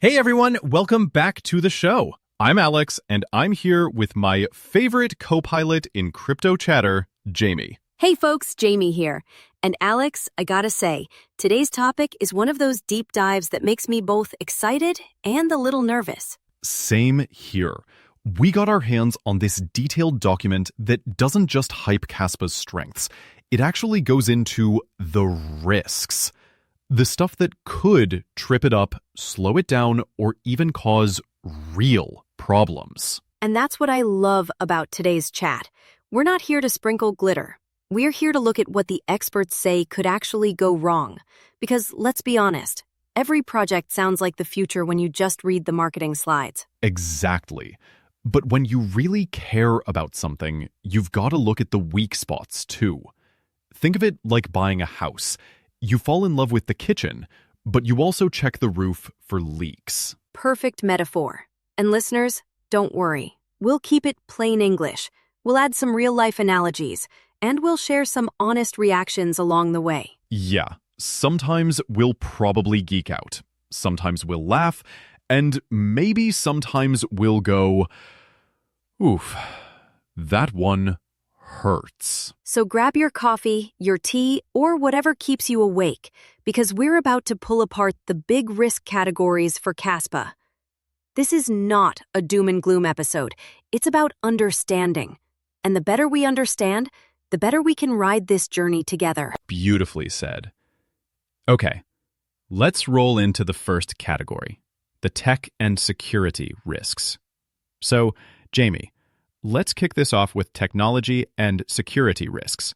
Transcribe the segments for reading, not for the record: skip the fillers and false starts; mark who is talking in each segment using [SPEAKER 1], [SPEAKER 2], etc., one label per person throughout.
[SPEAKER 1] Hey everyone, welcome back to the show. I'm Alex, and I'm here with my favorite co-pilot in crypto chatter, Jamie.
[SPEAKER 2] Hey folks, Jamie here. And Alex, I gotta say, today's topic is one of those deep dives that makes me both excited and a little nervous.
[SPEAKER 1] Same here. We got our hands on this detailed document that doesn't just hype Kaspa's strengths. It actually goes into the risks. The stuff that could trip it up, slow it down, or even cause real problems.
[SPEAKER 2] And that's what I love about today's chat. We're not here to sprinkle glitter. We're here to look at what the experts say could actually go wrong. Because let's be honest, every project sounds like the future when you just read the marketing slides.
[SPEAKER 1] Exactly. But when you really care about something, you've got to look at the weak spots too. Think of it like buying a house. You fall in love with the kitchen, but you also check the roof for leaks.
[SPEAKER 2] Perfect metaphor. And listeners, don't worry. We'll keep it plain English. We'll add some real-life analogies, and we'll share some honest reactions along the way.
[SPEAKER 1] Yeah, sometimes we'll probably geek out. Sometimes we'll laugh, and maybe sometimes we'll go, oof, that one hurts.
[SPEAKER 2] So grab your coffee, your tea, or whatever keeps you awake, because we're about to pull apart the big risk categories for Kaspa. This is not a doom and gloom episode. It's about understanding. And the better we understand, the better we can ride this journey together.
[SPEAKER 1] Beautifully said. Okay, let's roll into the first category, the tech and security risks. So, Jamie, let's kick this off with technology and security risks.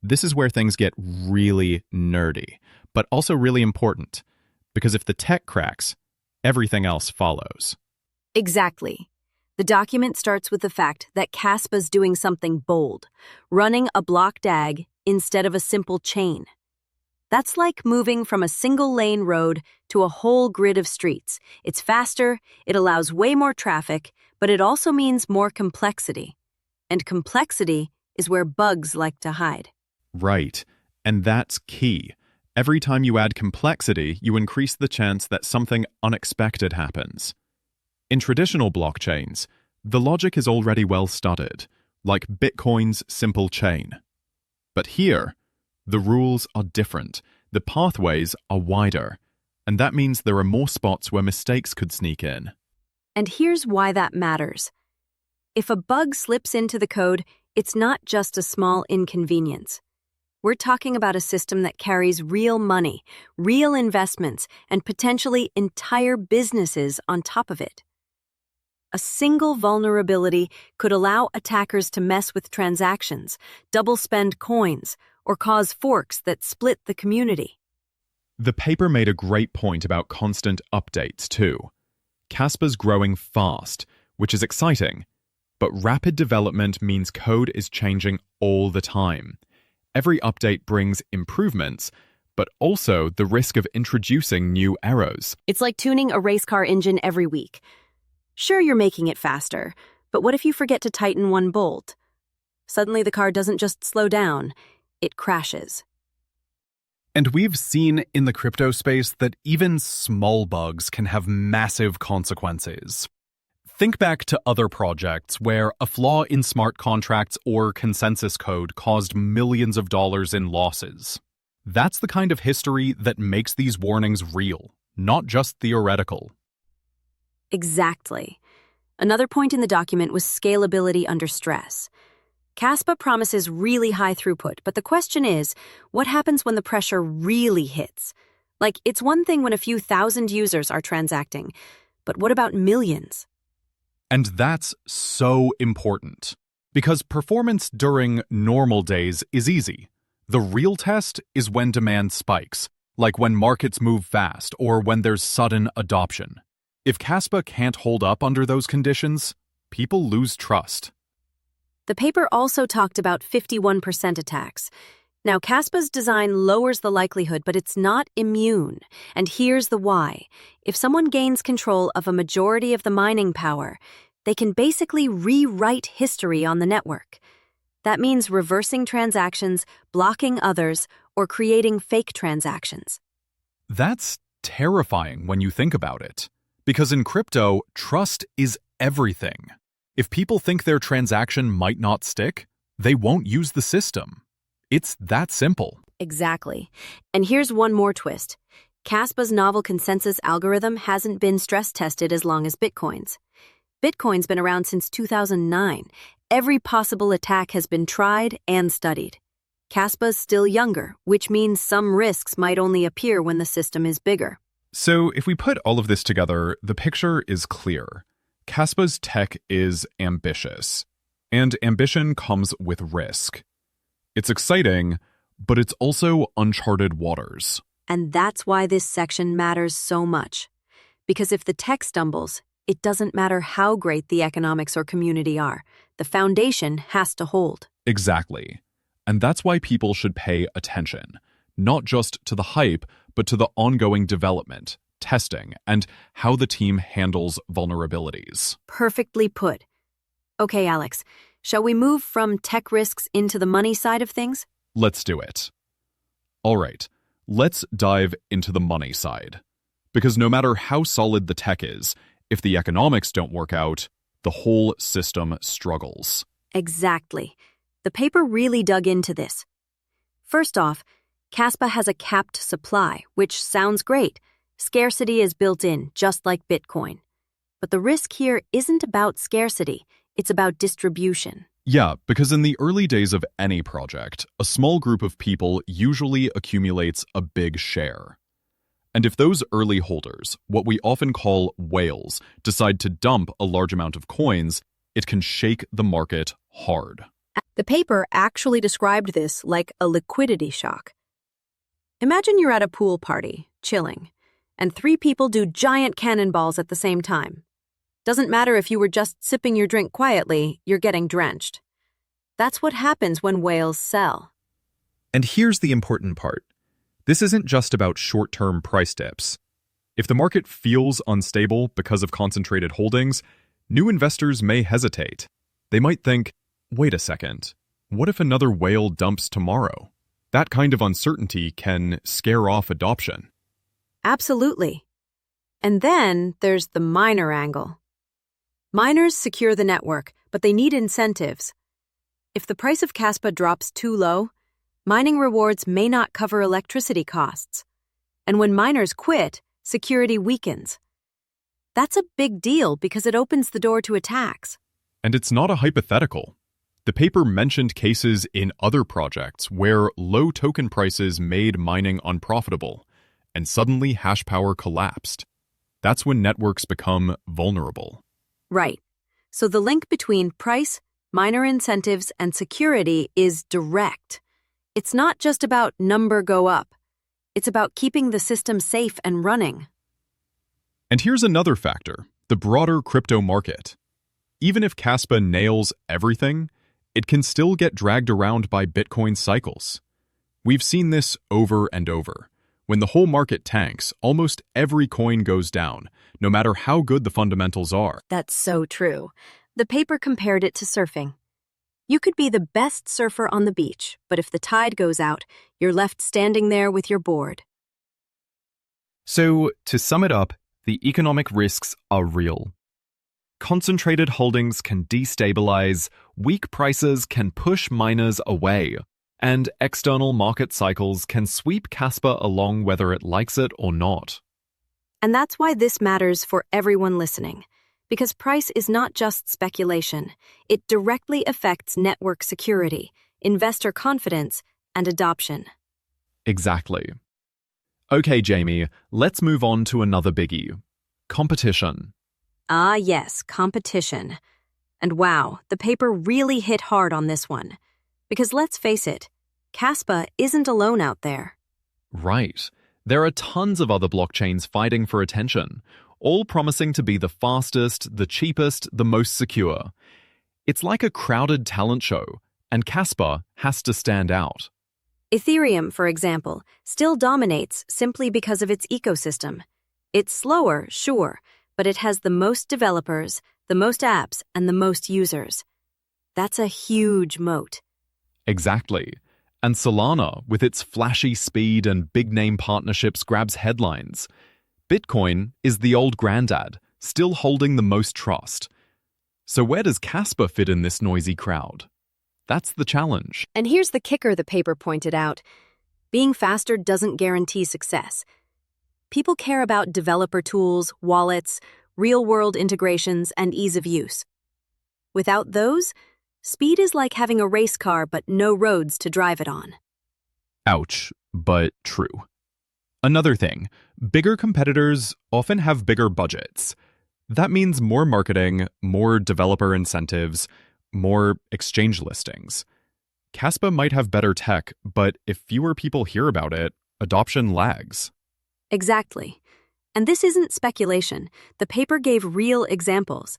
[SPEAKER 1] This is where things get really nerdy, but also really important, because if the tech cracks, everything else follows.
[SPEAKER 2] Exactly. The document starts with the fact that Kaspa's doing something bold, running a blockDAG instead of a simple chain. That's like moving from a single-lane road to a whole grid of streets. It's faster, it allows way more traffic, but it also means more complexity. And complexity is where bugs like to hide.
[SPEAKER 1] Right, and that's key. Every time you add complexity, you increase the chance that something unexpected happens. In traditional blockchains, the logic is already well studied, like Bitcoin's simple chain. But here, the rules are different, the pathways are wider, and that means there are more spots where mistakes could sneak in.
[SPEAKER 2] And here's why that matters. If a bug slips into the code, it's not just a small inconvenience. We're talking about a system that carries real money, real investments, and potentially entire businesses on top of it. A single vulnerability could allow attackers to mess with transactions, double-spend coins, or cause forks that split the community.
[SPEAKER 1] The paper made a great point about constant updates, too. Kaspa's growing fast, which is exciting, but rapid development means code is changing all the time. Every update brings improvements, but also the risk of introducing new errors.
[SPEAKER 2] It's like tuning a race car engine every week. Sure, you're making it faster, but what if you forget to tighten one bolt? Suddenly the car doesn't just slow down, it crashes.
[SPEAKER 3] And we've seen in the crypto space that even small bugs can have massive consequences. Think back to other projects where a flaw in smart contracts or consensus code caused millions of dollars in losses. That's the kind of history that makes these warnings real, not just theoretical.
[SPEAKER 2] Exactly. Another point in the document was scalability under stress. Kaspa promises really high throughput, but the question is, what happens when the pressure really hits? Like, it's one thing when a few thousand users are transacting, but what about millions?
[SPEAKER 1] And that's so important, because performance during normal days is easy. The real test is when demand spikes, like when markets move fast or when there's sudden adoption. If Kaspa can't hold up under those conditions, people lose trust.
[SPEAKER 2] The paper also talked about 51% attacks. Now, Kaspa's design lowers the likelihood, but it's not immune. And here's the why. If someone gains control of a majority of the mining power, they can basically rewrite history on the network. That means reversing transactions, blocking others, or creating fake transactions.
[SPEAKER 1] That's terrifying when you think about it.
[SPEAKER 3] Because in crypto, trust is everything. If people think their transaction might not stick, they won't use the system. It's that simple.
[SPEAKER 2] Exactly. And here's one more twist. Kaspa's novel consensus algorithm hasn't been stress tested as long as Bitcoin's. Bitcoin's been around since 2009. Every possible attack has been tried and studied. Kaspa's still younger, which means some risks might only appear when the system is bigger.
[SPEAKER 1] So if we put all of this together, the picture is clear. Kaspa's tech is ambitious, and ambition comes with risk. It's exciting, but it's also uncharted waters.
[SPEAKER 2] And that's why this section matters so much. Because if the tech stumbles, it doesn't matter how great the economics or community are. The foundation has to hold.
[SPEAKER 1] Exactly. And that's why people should pay attention, not just to the hype, but to the ongoing development, testing, and how the team handles vulnerabilities.
[SPEAKER 2] Perfectly put. Okay, Alex, shall we move from tech risks into the money side of things?
[SPEAKER 1] Let's do it. All right, let's dive into the money side. Because no matter how solid the tech is, if the economics don't work out, the whole system struggles.
[SPEAKER 2] Exactly. The paper really dug into this. First off, Kaspa has a capped supply, which sounds great. Scarcity is built in, just like Bitcoin. But the risk here isn't about scarcity, it's about distribution.
[SPEAKER 1] Yeah, because in the early days of any project, a small group of people usually accumulates a big share. And if those early holders, what we often call whales, decide to dump a large amount of coins, it can shake the market hard.
[SPEAKER 2] The paper actually described this like a liquidity shock. Imagine you're at a pool party, chilling, and 3 people do giant cannonballs at the same time. Doesn't matter if you were just sipping your drink quietly, you're getting drenched. That's what happens when whales sell.
[SPEAKER 1] And here's the important part. This isn't just about short-term price dips. If the market feels unstable because of concentrated holdings, new investors may hesitate. They might think, wait a second, what if another whale dumps tomorrow? That kind of uncertainty can scare off adoption.
[SPEAKER 2] Absolutely. And then there's the miner angle. Miners secure the network, but they need incentives. If the price of Kaspa drops too low, mining rewards may not cover electricity costs. And when miners quit, security weakens. That's a big deal because it opens the door to attacks.
[SPEAKER 1] And it's not a hypothetical. The paper mentioned cases in other projects where low token prices made mining unprofitable, and suddenly hash power collapsed. That's when networks become vulnerable.
[SPEAKER 2] Right. So the link between price, miner incentives, and security is direct. It's not just about number go up. It's about keeping the system safe and running.
[SPEAKER 1] And here's another factor, the broader crypto market. Even if Kaspa nails everything, it can still get dragged around by Bitcoin cycles. We've seen this over and over. When the whole market tanks, almost every coin goes down, no matter how good the fundamentals are.
[SPEAKER 2] That's so true. The paper compared it to surfing. You could be the best surfer on the beach, but if the tide goes out, you're left standing there with your board.
[SPEAKER 3] So, to sum it up, the economic risks are real. Concentrated holdings can destabilize, weak prices can push miners away, and external market cycles can sweep Kaspa along whether it likes it or not.
[SPEAKER 2] And that's why this matters for everyone listening. Because price is not just speculation. It directly affects network security, investor confidence, and adoption.
[SPEAKER 3] Exactly. Okay, Jamie, let's move on to another biggie. Competition.
[SPEAKER 2] Ah, yes, competition. And wow, the paper really hit hard on this one. Because let's face it, Kaspa isn't alone out there.
[SPEAKER 3] Right. There are tons of other blockchains fighting for attention, all promising to be the fastest, the cheapest, the most secure. It's like a crowded talent show, and Kaspa has to stand out.
[SPEAKER 2] Ethereum, for example, still dominates simply because of its ecosystem. It's slower, sure, but it has the most developers, the most apps, and the most users. That's a huge moat.
[SPEAKER 3] Exactly. And Solana, with its flashy speed and big-name partnerships, grabs headlines.
[SPEAKER 1] Bitcoin is the old granddad, still holding the most trust. So where does Kaspa fit in this noisy crowd? That's the challenge.
[SPEAKER 2] And here's the kicker the paper pointed out. Being faster doesn't guarantee success. People care about developer tools, wallets, real-world integrations, and ease of use. Without those, speed is like having a race car but no roads to drive it on.
[SPEAKER 1] Ouch, but true. Another thing, bigger competitors often have bigger budgets. That means more marketing, more developer incentives, more exchange listings. Kaspa might have better tech, but if fewer people hear about it, adoption lags.
[SPEAKER 2] Exactly. And this isn't speculation. The paper gave real examples.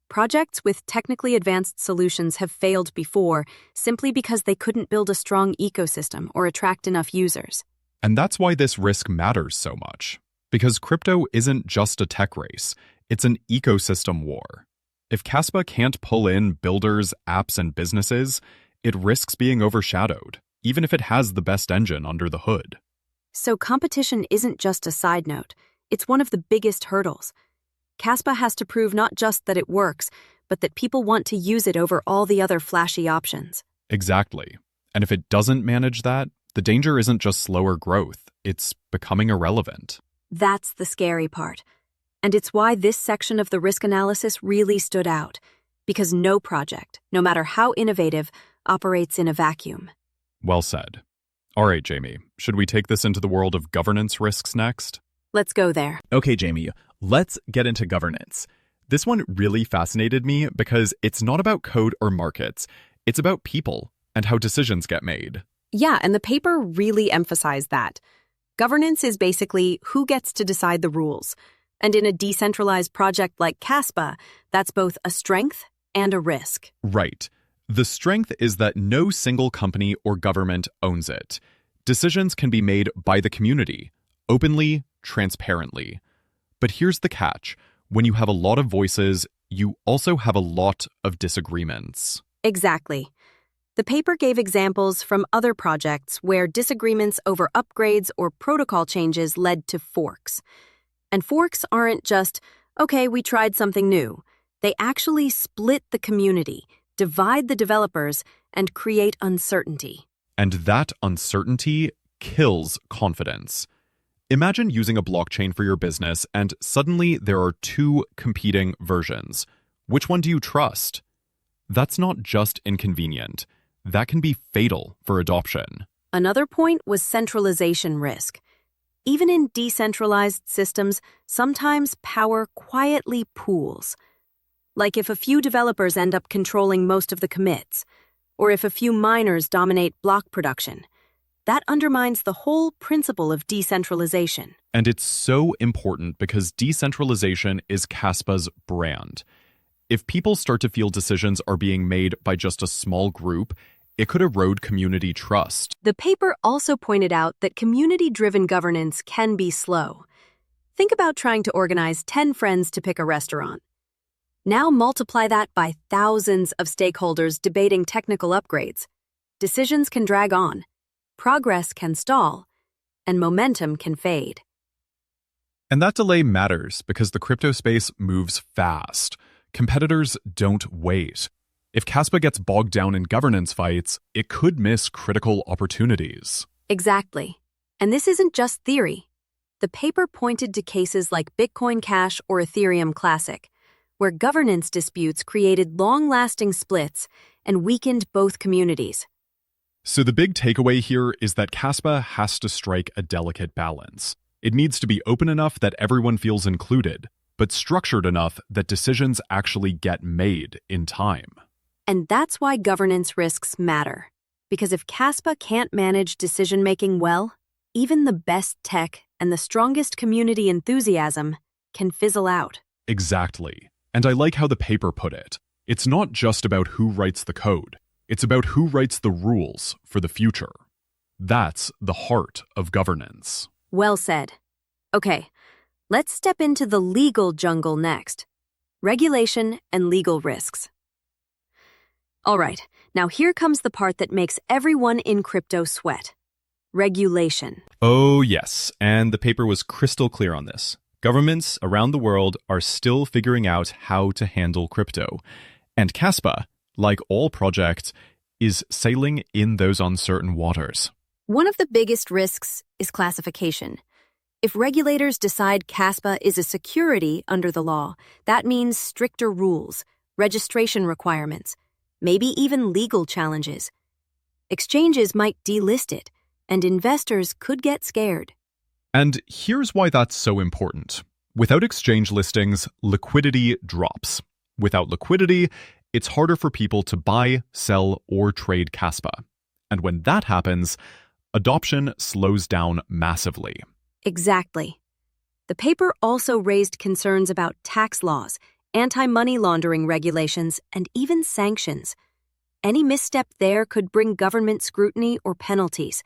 [SPEAKER 2] Projects with technically advanced solutions have failed before simply because they couldn't build a strong ecosystem or attract enough users.
[SPEAKER 1] And that's why this risk matters so much. Because crypto isn't just a tech race, it's an ecosystem war. If Kaspa can't pull in builders, apps, and businesses, it risks being overshadowed, even if it has the best engine under the hood.
[SPEAKER 2] So competition isn't just a side note. It's one of the biggest hurdles. Kaspa has to prove not just that it works, but that people want to use it over all the other flashy options.
[SPEAKER 1] Exactly. And if it doesn't manage that, the danger isn't just slower growth, it's becoming irrelevant.
[SPEAKER 2] That's the scary part. And it's why this section of the risk analysis really stood out. Because no project, no matter how innovative, operates in a vacuum.
[SPEAKER 1] Well said. All right, Jamie, should we take this into the world of governance risks next?
[SPEAKER 2] Let's go there.
[SPEAKER 1] Okay, Jamie, let's get into governance. This one really fascinated me because it's not about code or markets. It's about people and how decisions get made.
[SPEAKER 2] Yeah, and the paper really emphasized that. Governance is basically who gets to decide the rules. And in a decentralized project like Kaspa, that's both a strength and a risk.
[SPEAKER 1] Right. The strength is that no single company or government owns it. Decisions can be made by the community, openly, transparently. But here's the catch. When you have a lot of voices, you also have a lot of disagreements.
[SPEAKER 2] Exactly. The paper gave examples from other projects where disagreements over upgrades or protocol changes led to forks. And forks aren't just, okay, we tried something new. They actually split the community, divide the developers, and create uncertainty.
[SPEAKER 1] And that uncertainty kills confidence. Imagine using a blockchain for your business and suddenly there are two competing versions. Which one do you trust? That's not just inconvenient. That can be fatal for adoption.
[SPEAKER 2] Another point was centralization risk. Even in decentralized systems, sometimes power quietly pools. Like if a few developers end up controlling most of the commits, or if a few miners dominate block production. That undermines the whole principle of decentralization.
[SPEAKER 1] And it's so important because decentralization is Kaspa's brand. If people start to feel decisions are being made by just a small group, it could erode community trust.
[SPEAKER 2] The paper also pointed out that community-driven governance can be slow. Think about trying to organize 10 friends to pick a restaurant. Now multiply that by thousands of stakeholders debating technical upgrades. Decisions can drag on, progress can stall, and momentum can fade.
[SPEAKER 1] And that delay matters because the crypto space moves fast. Competitors don't wait. If Kaspa gets bogged down in governance fights, it could miss critical opportunities.
[SPEAKER 2] Exactly. And this isn't just theory. The paper pointed to cases like Bitcoin Cash or Ethereum Classic, where governance disputes created long-lasting splits and weakened both communities.
[SPEAKER 1] So the big takeaway here is that Kaspa has to strike a delicate balance. It needs to be open enough that everyone feels included, but structured enough that decisions actually get made in time.
[SPEAKER 2] And that's why governance risks matter. Because if Kaspa can't manage decision-making well, even the best tech and the strongest community enthusiasm can fizzle out.
[SPEAKER 1] Exactly. And I like how the paper put it. It's not just about who writes the code. It's about who writes the rules for the future. That's the heart of governance.
[SPEAKER 2] Well said. Okay, let's step into the legal jungle next. Regulation and legal risks. All right, now here comes the part that makes everyone in crypto sweat. Regulation.
[SPEAKER 1] Oh, yes, and the paper was crystal clear on this. Governments around the world are still figuring out how to handle crypto. And Kaspa, like all projects, is sailing in those uncertain waters.
[SPEAKER 2] One of the biggest risks is classification. If regulators decide Kaspa is a security under the law, that means stricter rules, registration requirements, maybe even legal challenges. Exchanges might delist it, and investors could get scared.
[SPEAKER 1] And here's why that's so important. Without exchange listings, liquidity drops. Without liquidity, it's harder for people to buy, sell, or trade Kaspa. And when that happens, adoption slows down massively.
[SPEAKER 2] Exactly. The paper also raised concerns about tax laws, anti-money laundering regulations, and even sanctions. Any misstep there could bring government scrutiny or penalties.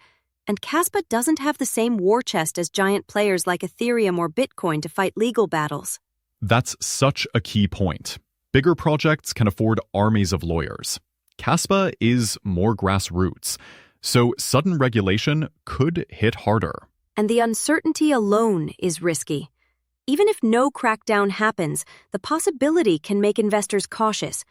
[SPEAKER 2] And Kaspa doesn't have the same war chest as giant players like Ethereum or Bitcoin to fight legal battles.
[SPEAKER 1] That's such a key point. Bigger projects can afford armies of lawyers. Kaspa is more grassroots, so sudden regulation could hit harder.
[SPEAKER 2] And the uncertainty alone is risky. Even if no crackdown happens, the possibility can make investors cautious.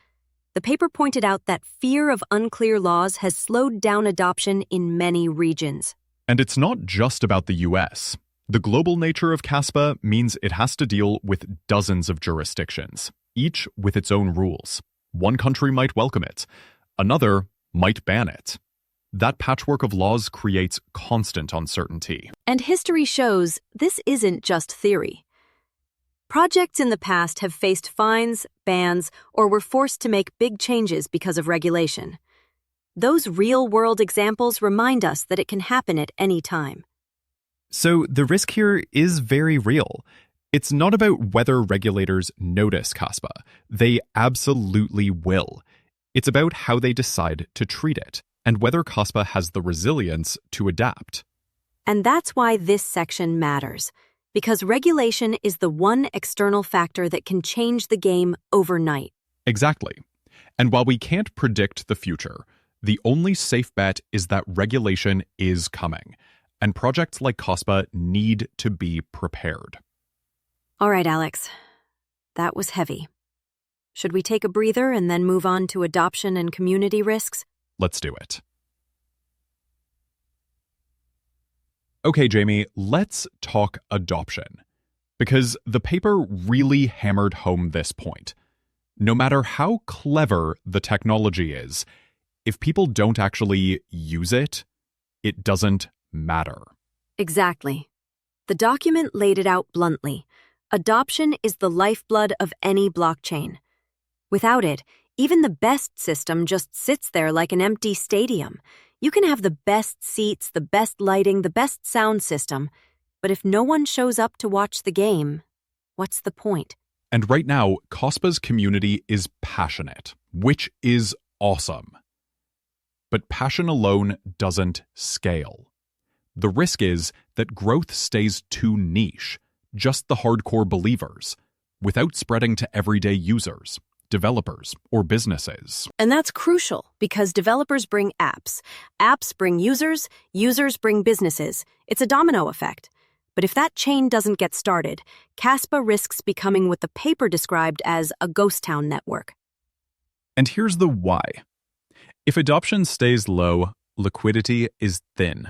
[SPEAKER 2] The paper pointed out that fear of unclear laws has slowed down adoption in many regions.
[SPEAKER 1] And it's not just about the US. The global nature of Kaspa means it has to deal with dozens of jurisdictions, each with its own rules. One country might welcome it, another might ban it. That patchwork of laws creates constant uncertainty.
[SPEAKER 2] And history shows this isn't just theory. Projects in the past have faced fines, bans, or were forced to make big changes because of regulation. Those real-world examples remind us that it can happen at any time.
[SPEAKER 1] So the risk here is very real. It's not about whether regulators notice Kaspa. They absolutely will. It's about how they decide to treat it, and whether Kaspa has the resilience to adapt.
[SPEAKER 2] And that's why this section matters. Because regulation is the one external factor that can change the game overnight.
[SPEAKER 1] Exactly. And while we can't predict the future, the only safe bet is that regulation is coming, and projects like Kaspa need to be prepared.
[SPEAKER 2] All right, Alex. That was heavy. Should we take a breather and then move on to adoption and community risks?
[SPEAKER 1] Let's do it. Okay, Jamie, let's talk adoption. Because the paper really hammered home this point. No matter how clever the technology is, if people don't actually use it, it doesn't matter.
[SPEAKER 2] Exactly. The document laid it out bluntly. Adoption is the lifeblood of any blockchain. Without it, even the best system just sits there like an empty stadium. You can have the best seats, the best lighting, the best sound system, but if no one shows up to watch the game, what's the point?
[SPEAKER 1] And right now, Kaspa's community is passionate, which is awesome. But passion alone doesn't scale. The risk is that growth stays too niche, just the hardcore believers, without spreading to everyday users, developers, or businesses.
[SPEAKER 2] And that's crucial because developers bring apps. Apps bring users, users bring businesses. It's a domino effect. But if that chain doesn't get started, Kaspa risks becoming what the paper described as a ghost town network.
[SPEAKER 1] And here's the why. If adoption stays low, liquidity is thin.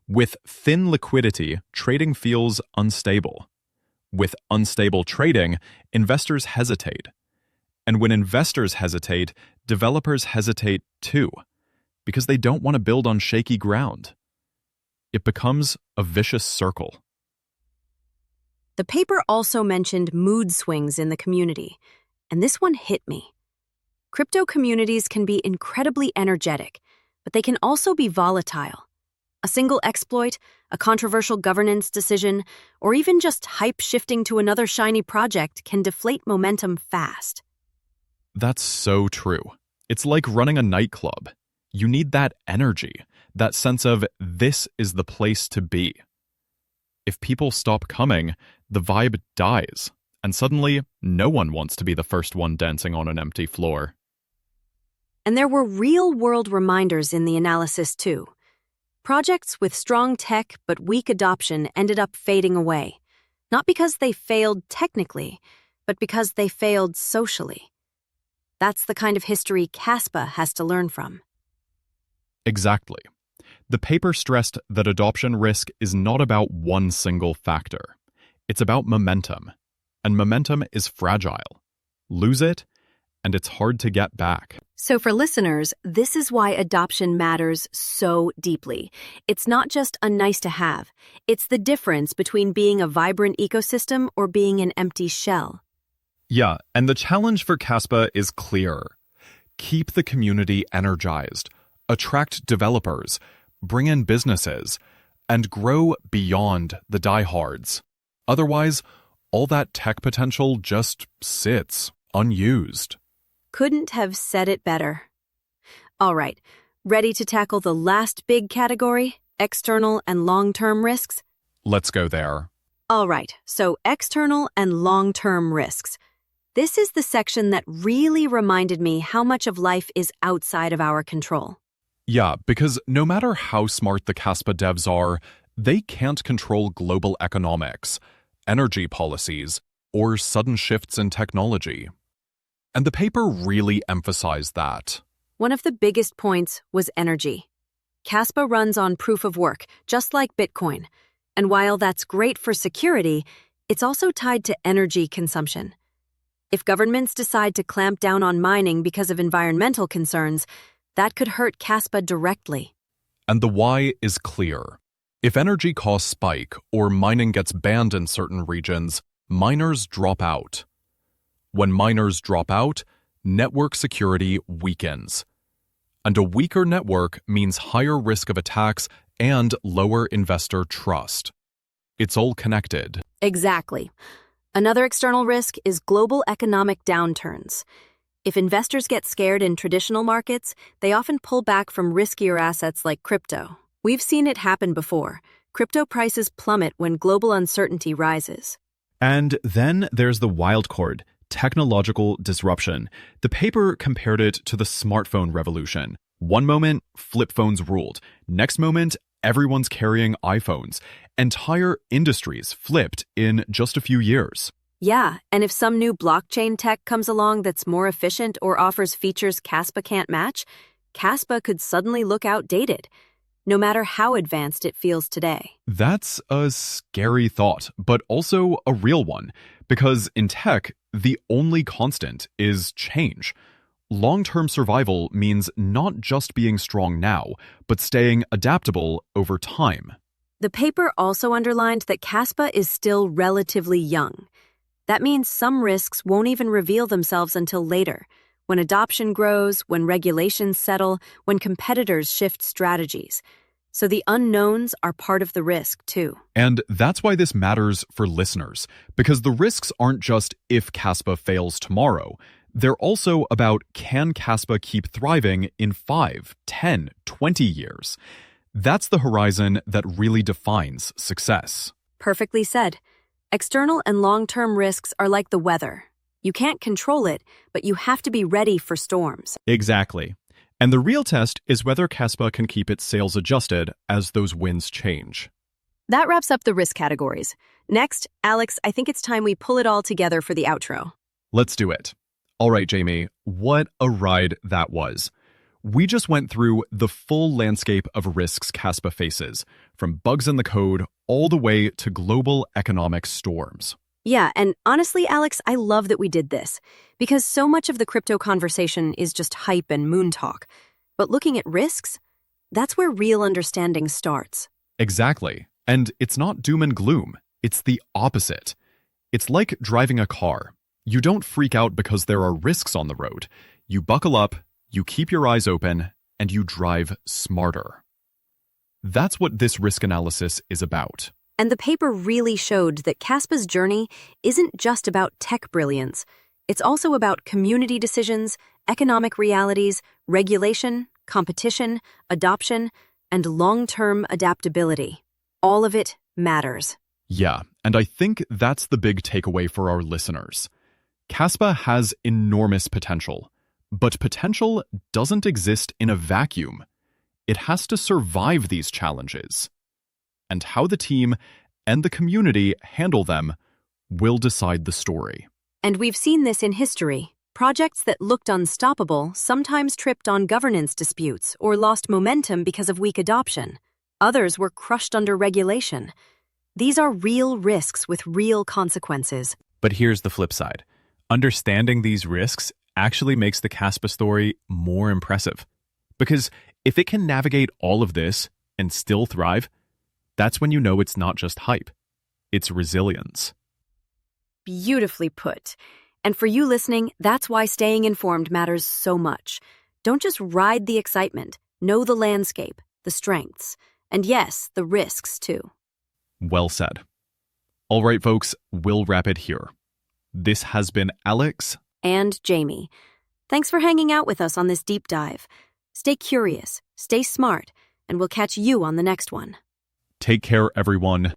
[SPEAKER 1] With thin liquidity, trading feels unstable. With unstable trading, investors hesitate. And when investors hesitate, developers hesitate too, because they don't want to build on shaky ground. It becomes a vicious circle.
[SPEAKER 2] The paper also mentioned mood swings in the community, and this one hit me. Crypto communities can be incredibly energetic, but they can also be volatile. A single exploit, a controversial governance decision, or even just hype shifting to another shiny project can deflate momentum fast.
[SPEAKER 1] That's so true. It's like running a nightclub. You need that energy, that sense of this is the place to be. If people stop coming, the vibe dies, and suddenly no one wants to be the first one dancing on an empty floor.
[SPEAKER 2] And there were real-world reminders in the analysis too. Projects with strong tech but weak adoption ended up fading away. Not because they failed technically, but because they failed socially. That's the kind of history Kaspa has to learn from.
[SPEAKER 1] Exactly. The paper stressed that adoption risk is not about one single factor. It's about momentum. And momentum is fragile. Lose it, and it's hard to get back.
[SPEAKER 2] So for listeners, this is why adoption matters so deeply. It's not just a nice to have. It's the difference between being a vibrant ecosystem or being an empty shell.
[SPEAKER 1] Yeah, and the challenge for Kaspa is clear. Keep the community energized, attract developers, bring in businesses, and grow beyond the diehards. Otherwise, all that tech potential just sits unused.
[SPEAKER 2] Couldn't have said it better. All right, ready to tackle the last big category, external and long-term risks?
[SPEAKER 1] Let's go there.
[SPEAKER 2] All right, so external and long-term risks. This is the section that really reminded me how much of life is outside of our control.
[SPEAKER 1] Yeah, because no matter how smart the Kaspa devs are, they can't control global economics, energy policies, or sudden shifts in technology. And the paper really emphasized that.
[SPEAKER 2] One of the biggest points was energy. Kaspa runs on proof of work, just like Bitcoin. And while that's great for security, it's also tied to energy consumption. If governments decide to clamp down on mining because of environmental concerns, that could hurt Kaspa directly.
[SPEAKER 1] And the why is clear. If energy costs spike or mining gets banned in certain regions, miners drop out. When miners drop out, network security weakens. And a weaker network means higher risk of attacks and lower investor trust. It's all connected.
[SPEAKER 2] Exactly. Another external risk is global economic downturns. If investors get scared in traditional markets, they often pull back from riskier assets like crypto. We've seen it happen before. Crypto prices plummet when global uncertainty rises.
[SPEAKER 1] And then there's the wild card, technological disruption. The paper compared it to the smartphone revolution. One moment, flip phones ruled. Next moment, everyone's carrying iPhones. Entire industries flipped in just a few years.
[SPEAKER 2] Yeah, and if some new blockchain tech comes along that's more efficient or offers features Kaspa can't match, Kaspa could suddenly look outdated, no matter how advanced it feels today.
[SPEAKER 1] That's a scary thought, but also a real one, because in tech, the only constant is change. Long-term survival means not just being strong now, but staying adaptable over time.
[SPEAKER 2] The paper also underlined that Kaspa is still relatively young. That means some risks won't even reveal themselves until later, when adoption grows, when regulations settle, when competitors shift strategies. So the unknowns are part of the risk, too.
[SPEAKER 1] And that's why this matters for listeners, because the risks aren't just if Kaspa fails tomorrow. They're also about, can Kaspa keep thriving in 5, 10, 20 years? That's the horizon that really defines success.
[SPEAKER 2] Perfectly said. External and long-term risks are like the weather. You can't control it, but you have to be ready for storms.
[SPEAKER 1] Exactly. And the real test is whether Kaspa can keep its sails adjusted as those winds change.
[SPEAKER 2] That wraps up the risk categories. Next, Alex, I think it's time we pull it all together for the outro.
[SPEAKER 1] Let's do it. All right, Jamie, what a ride that was. We just went through the full landscape of risks Kaspa faces, from bugs in the code all the way to global economic storms.
[SPEAKER 2] Yeah, and honestly, Alex, I love that we did this, because so much of the crypto conversation is just hype and moon talk. But looking at risks, that's where real understanding starts.
[SPEAKER 1] Exactly. And it's not doom and gloom. It's the opposite. It's like driving a car. You don't freak out because there are risks on the road. You buckle up, you keep your eyes open, and you drive smarter. That's what this risk analysis is about.
[SPEAKER 2] And the paper really showed that Kaspa's journey isn't just about tech brilliance. It's also about community decisions, economic realities, regulation, competition, adoption, and long-term adaptability. All of it matters.
[SPEAKER 1] Yeah, and I think that's the big takeaway for our listeners. Kaspa has enormous potential, but potential doesn't exist in a vacuum. It has to survive these challenges. And how the team and the community handle them will decide the story.
[SPEAKER 2] And we've seen this in history. Projects that looked unstoppable sometimes tripped on governance disputes or lost momentum because of weak adoption. Others were crushed under regulation. These are real risks with real consequences.
[SPEAKER 1] But here's the flip side. Understanding these risks actually makes the Kaspa story more impressive. Because if it can navigate all of this and still thrive, that's when you know it's not just hype. It's resilience.
[SPEAKER 2] Beautifully put. And for you listening, that's why staying informed matters so much. Don't just ride the excitement. Know the landscape, the strengths, and yes, the risks too.
[SPEAKER 1] Well said. All right, folks, we'll wrap it here. This has been Alex
[SPEAKER 2] And Jamie. Thanks for hanging out with us on this deep dive. Stay curious, stay smart, and we'll catch you on the next one.
[SPEAKER 1] Take care, everyone.